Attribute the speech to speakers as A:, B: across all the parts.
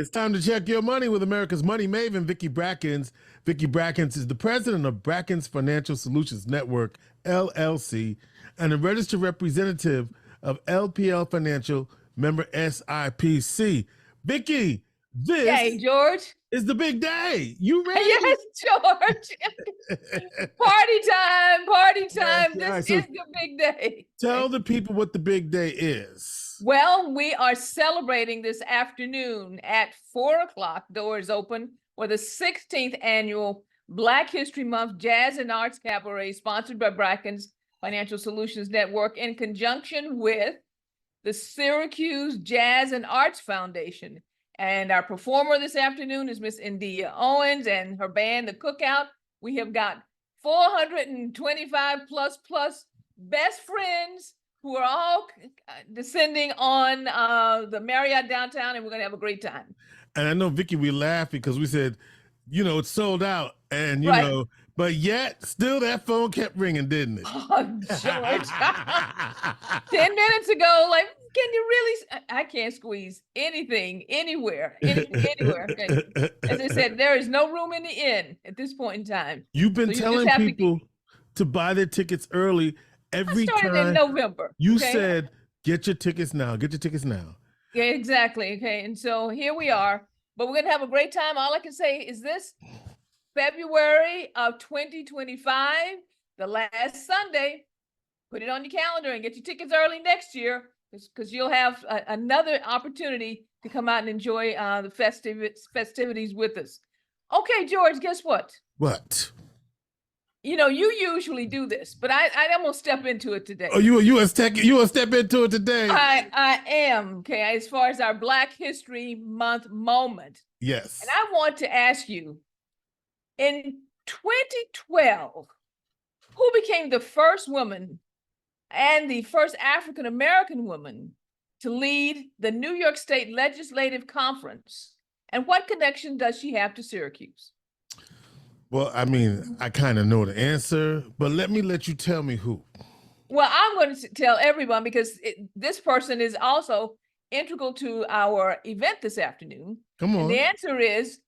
A: It's time to check your money with America's money maven, Vicki Brackens. Vicki Brackens is the president of Brackens Financial Solutions Network, LLC, and a registered representative of LPL Financial, member SIPC. Vicki,
B: Hey,
A: this
B: George.
A: is the big day. You ready?
B: Yes, George. Party time, party time.
A: Yes, all right,
B: This
A: so
B: is the big day.
A: tell the people what the big day is.
B: Well, we are celebrating this afternoon at 4 o'clock, doors open, for the 16th annual Black History Month Jazz and Arts Cabaret, sponsored by Brackens Financial Solutions Network in conjunction with the Syracuse Jazz and Arts Foundation. And our performer this afternoon is Miss India Owens and her band, The Cookout. We have got 425 plus best friends who are all descending on the Marriott downtown, and we're gonna have a great time.
A: And I know, Vicki, we laughed because we said, it's sold out, and
B: Right.
A: but yet still that phone kept ringing, didn't it?
B: Oh, George. 10 minutes ago, like, can you really? I can't squeeze anything, anywhere. Okay. As I said, there is no room in the inn at this point in time.
A: You've been
B: So
A: telling people to buy their tickets early every time.
B: I started in November.
A: You said, get your tickets now. Get your tickets now.
B: Yeah, exactly. Okay. And so here we are. But we're going to have a great time. All I can say is this: February of 2025, the last Sunday. Put it on your calendar and get your tickets early next year, because you'll have another opportunity to come out and enjoy the festivities with us. Okay, George, guess what?
A: What?
B: You usually do this, but I'm gonna step into it today.
A: Oh, you will step into it today?
B: I am. Okay, as far as our Black History Month moment.
A: Yes.
B: And I want to ask you, in 2012, who became the first woman and the first African-American woman to lead the New York State Legislative Conference? And what connection does she have to Syracuse?
A: Well, I mean, I kind of know the answer, but let you tell me who.
B: Well, I'm going to tell everyone, because this person is also integral to our event this afternoon.
A: Come on.
B: And the answer is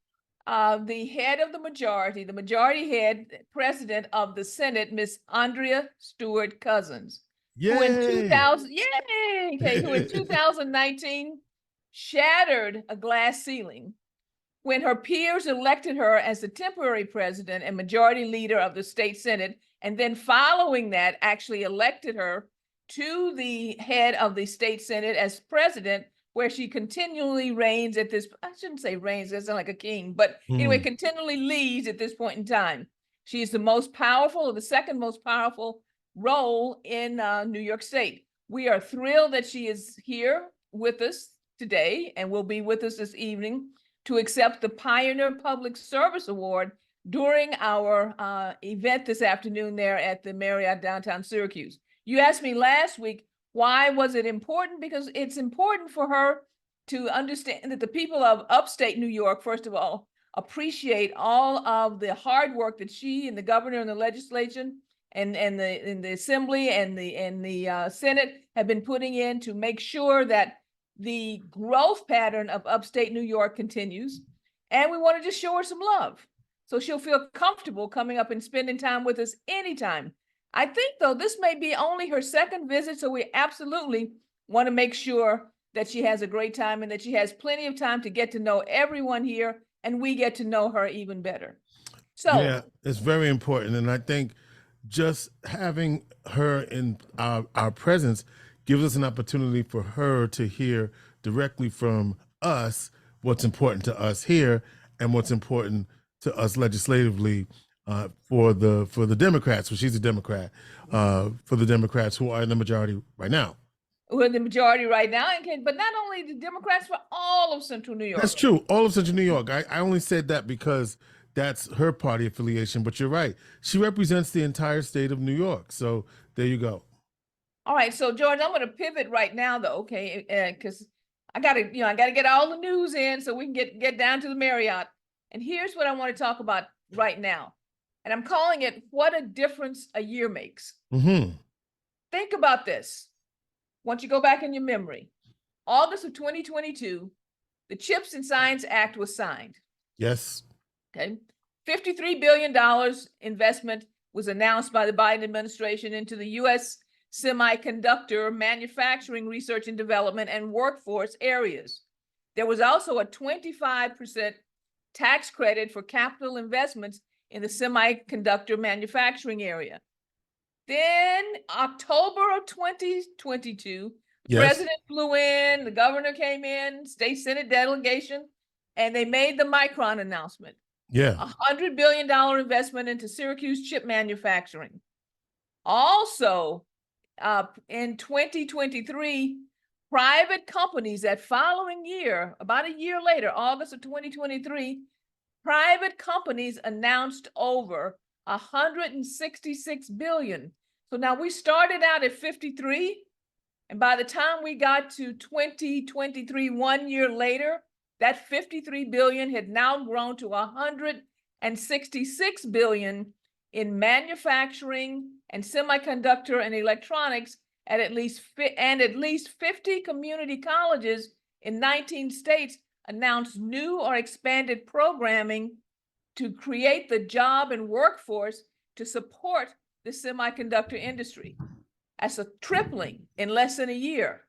B: the head of the majority head, president of the Senate, Miss Andrea Stewart Cousins.
A: Yay.
B: Who in 2019 shattered a glass ceiling when her peers elected her as the temporary president and majority leader of the state Senate, and then following that actually elected her to the head of the state Senate as president, where she continually reigns at this, I shouldn't say reigns, that sounds like a king, but anyway, continually leads at this point in time. She is the most powerful, or the second most powerful role in New York State. We are thrilled that she is here with us today and will be with us this evening to accept the Pioneer Public Service Award during our event this afternoon there at the Marriott downtown Syracuse. You asked me last week, why was it important? Because it's important for her to understand that the people of upstate New York, first of all, appreciate all of the hard work that she and the governor and the legislation and the assembly and the Senate have been putting in to make sure that the growth pattern of upstate New York continues. And we want to just show her some love, so she'll feel comfortable coming up and spending time with us anytime. I think, though, this may be only her second visit, so we absolutely want to make sure that she has a great time and that she has plenty of time to get to know everyone here, and we get to know her even better. So
A: yeah, it's very important. And I think just having her in our presence gives us an opportunity for her to hear directly from us what's important to us here and what's important to us legislatively for the Democrats. Well, she's a Democrat, for the Democrats who are in the majority right now.
B: We're the majority right now, but not only the Democrats, for all of Central New York.
A: That's true, all of Central New York. I only said that because that's her party affiliation, but you're right. She represents the entire state of New York. So there you go.
B: All right, so George, I'm going to pivot right now, though, okay? Because I gotta get all the news in so we can get down to the Marriott. And here's what I want to talk about right now, and I'm calling it "What a Difference a Year Makes." Think about this. Once you go back in your memory, August of 2022, the CHIPS and Science Act was signed.
A: Yes.
B: Okay. $53 billion investment was announced by the Biden administration into the US Semiconductor Manufacturing Research and Development and workforce areas. There was also a 25% tax credit for capital investments in the semiconductor manufacturing area. Then October of 2022, the
A: Yes.
B: president flew in, the governor came in, state Senate delegation, and they made the Micron announcement.
A: Yeah.
B: $100 billion investment into Syracuse chip manufacturing. Also, in 2023, private companies that following year, about a year later, August of 2023, private companies announced over 166 billion. So now we started out at 53, and by the time we got to 2023, 1 year later, that 53 billion had now grown to 166 billion in manufacturing and semiconductor and electronics at least 50 community colleges in 19 states announced new or expanded programming to create the job and workforce to support the semiconductor industry. That's a tripling in less than a year.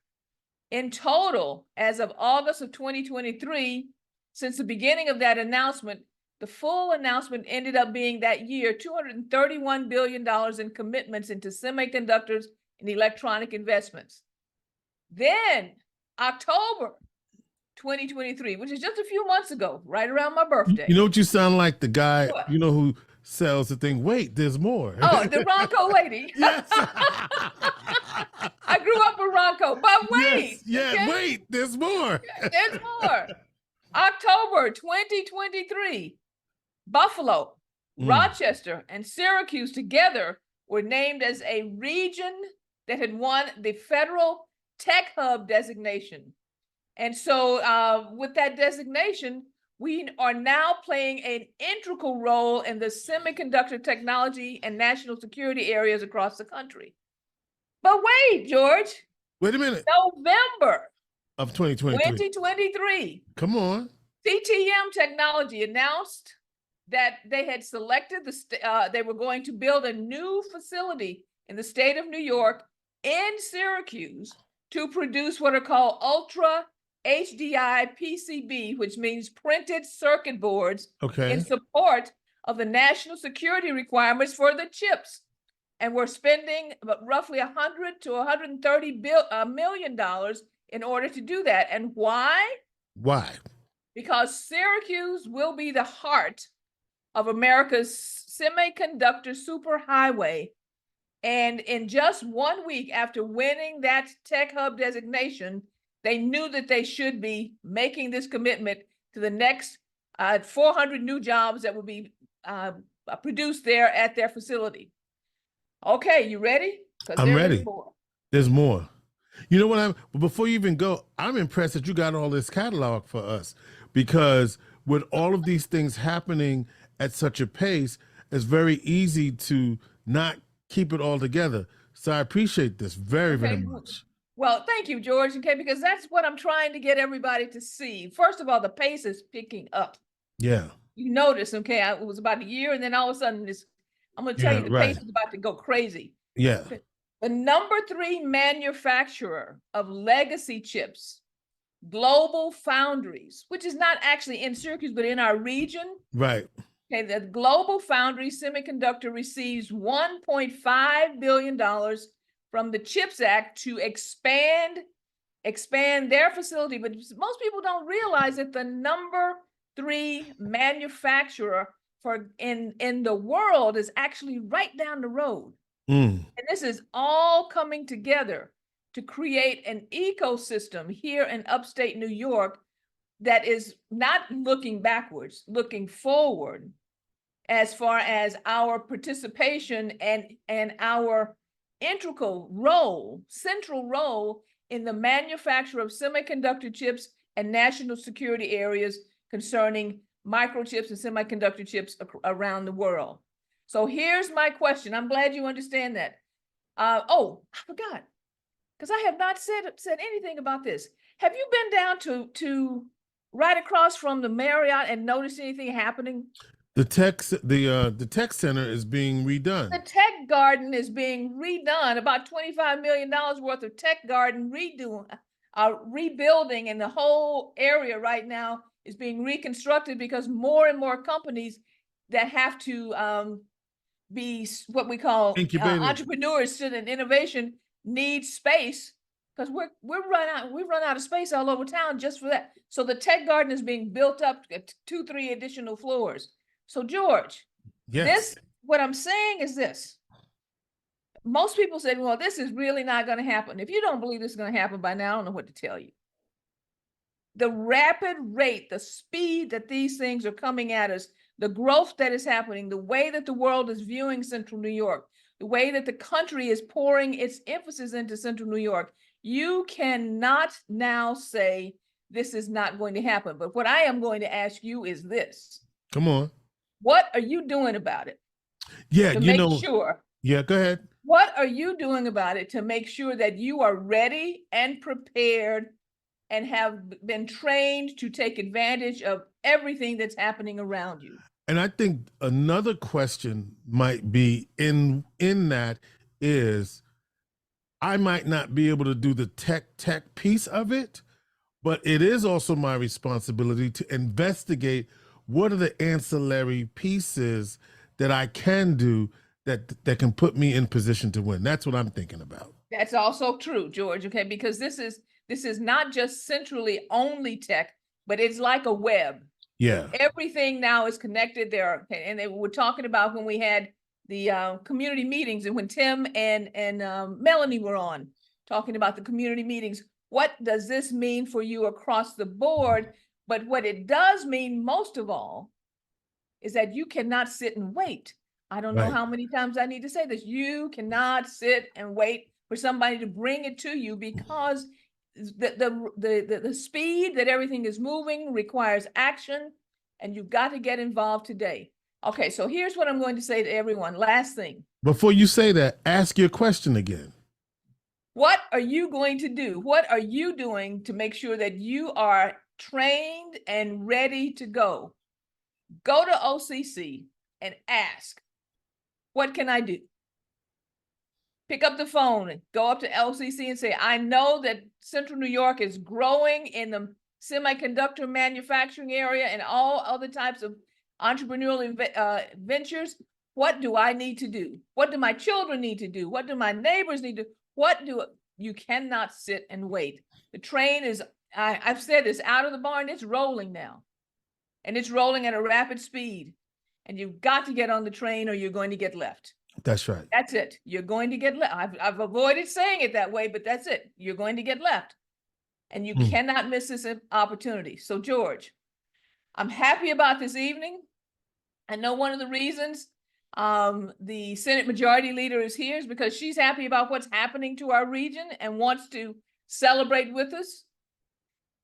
B: In total, as of August of 2023, since the beginning of that announcement, the full announcement ended up being that year $231 billion in commitments into semiconductors and electronic investments. Then October 2023, which is just a few months ago, right around my birthday.
A: You know what you sound like? The guy,
B: What?
A: you know, who sells the thing. Wait, there's more.
B: Oh, the Ronco lady.
A: Yes.
B: I grew up with Ronco, but wait.
A: Yes,
B: okay?
A: wait, there's more.
B: There's more. October 2023, Buffalo, Rochester, and Syracuse together were named as a region that had won the federal tech hub designation. And so with that designation, we are now playing an integral role in the semiconductor technology and national security areas across the country. But wait, George.
A: Wait a minute.
B: November
A: Of 2023.
B: 2023.
A: Come on.
B: CTM Technology announced that they had selected they were going to build a new facility in the state of New York in Syracuse to produce what are called ultra HDI PCB, which means printed circuit boards, in support of the national security requirements for the chips. And we're spending roughly $100 to $130 million in order to do that. And why?
A: Why?
B: Because Syracuse will be the heart of America's semiconductor superhighway. And in just 1 week after winning that tech hub designation, they knew that they should be making this commitment to the next 400 new jobs that will be produced there at their facility. Okay, you ready?
A: I'm ready. There's more. You know what? Before you even go, I'm impressed that you got all this catalog for us, because with all of these things happening at such a pace, it's very easy to not keep it all together. So I appreciate this very, very much.
B: Well, thank you, George. Okay, because that's what I'm trying to get everybody to see. First of all, the pace is picking up.
A: Yeah.
B: You notice, okay, it was about a year, and then all of a sudden, I'm going to tell you, the pace is about to go crazy.
A: Yeah.
B: The number 3 manufacturer of legacy chips, Global Foundries, which is not actually in Syracuse, but in our region.
A: Right.
B: Okay, the Global Foundries Semiconductor receives $1.5 billion from the CHIPS Act to expand their facility. But most people don't realize that the number 3 manufacturer in the world is actually right down the road. And this is all coming together to create an ecosystem here in upstate New York that is not looking backwards, looking forward, as far as our participation and our central role in the manufacture of semiconductor chips and national security areas concerning microchips and semiconductor chips around the world. So here's my question. I'm glad you understand that. Oh, I forgot, because I have not said anything about this. Have you been down to right across from the Marriott and notice anything happening?
A: The tech center is being redone.
B: The tech garden is being redone. About $25 million worth of tech garden rebuilding, and the whole area right now is being reconstructed because more and more companies that have to be what we call
A: Incubated.
B: entrepreneurs and innovation need space because we've run out of space all over town just for that. So the tech garden is being built up at 2-3 additional floors. So George,
A: Yes.
B: what I'm saying is this. Most people say, well, this is really not going to happen. If you don't believe this is going to happen by now, I don't know what to tell you. The rapid rate, the speed that these things are coming at us, the growth that is happening, the way that the world is viewing Central New York, the way that the country is pouring its emphasis into Central New York, you cannot now say this is not going to happen. But what I am going to ask you is this.
A: Come on.
B: What are you doing about it?
A: Yeah,
B: to make sure.
A: Yeah, go ahead.
B: What are you doing about it to make sure that you are ready and prepared and have been trained to take advantage of everything that's happening around you?
A: And I think another question might be in that is, I might not be able to do the tech piece of it, but it is also my responsibility to investigate what are the ancillary pieces that I can do that can put me in position to win. That's what I'm thinking about.
B: That's also true, George, okay? Because this is not just centrally only tech, but it's like a web.
A: Yeah.
B: Everything now is connected there. And they were talking about when we had the community meetings and when Tim and Melanie were on talking about the community meetings. What does this mean for you across the board? But what it does mean most of all is that you cannot sit and wait. I don't know how many times I need to say this. You cannot sit and wait for somebody to bring it to you because the speed that everything is moving requires action, and you've got to get involved today. Okay, so here's what I'm going to say to everyone. Last thing.
A: Before you say that, ask your question again.
B: What are you going to do? What are you doing to make sure that you are trained and ready to go? Go to OCC and ask, what can I do? Pick up the phone and go up to LCC and say, I know that Central New York is growing in the semiconductor manufacturing area and all other types of entrepreneurial ventures. What do I need to do? What do my children need to do? What do my neighbors need to do? You cannot sit and wait. The train is, I've said this, out of the barn, it's rolling now. And it's rolling at a rapid speed. And you've got to get on the train or you're going to get left.
A: That's right.
B: That's it. You're going to get left. I've avoided saying it that way, but that's it. You're going to get left. And you cannot miss this opportunity. So, George, I'm happy about this evening. I know one of the reasons the Senate Majority Leader is here is because she's happy about what's happening to our region and wants to celebrate with us.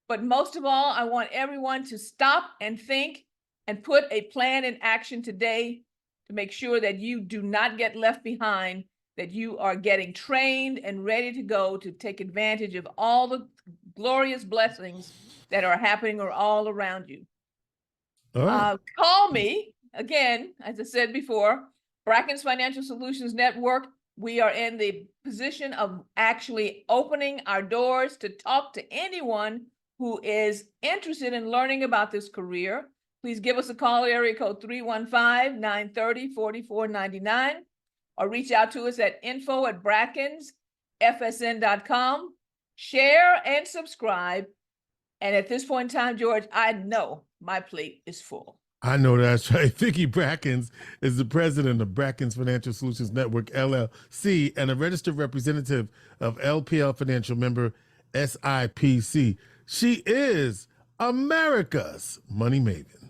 B: But most of all, I want everyone to stop and think and put a plan in action today to make sure that you do not get left behind, that you are getting trained and ready to go to take advantage of all the glorious blessings that are happening or all around you.
A: All right.
B: Call me again, as I said before, Brackens Financial Solutions Network. We are in the position of actually opening our doors to talk to anyone who is interested in learning about this career. Please give us a call, area code 315-930-4499, or reach out to us at info@brackensfsn.com. Share and subscribe. And at this point in time, George, I know my plate is full.
A: I know that's right. Vicki Brackens is the president of Brackens Financial Solutions Network, LLC, and a registered representative of LPL Financial member SIPC. She is America's money maven.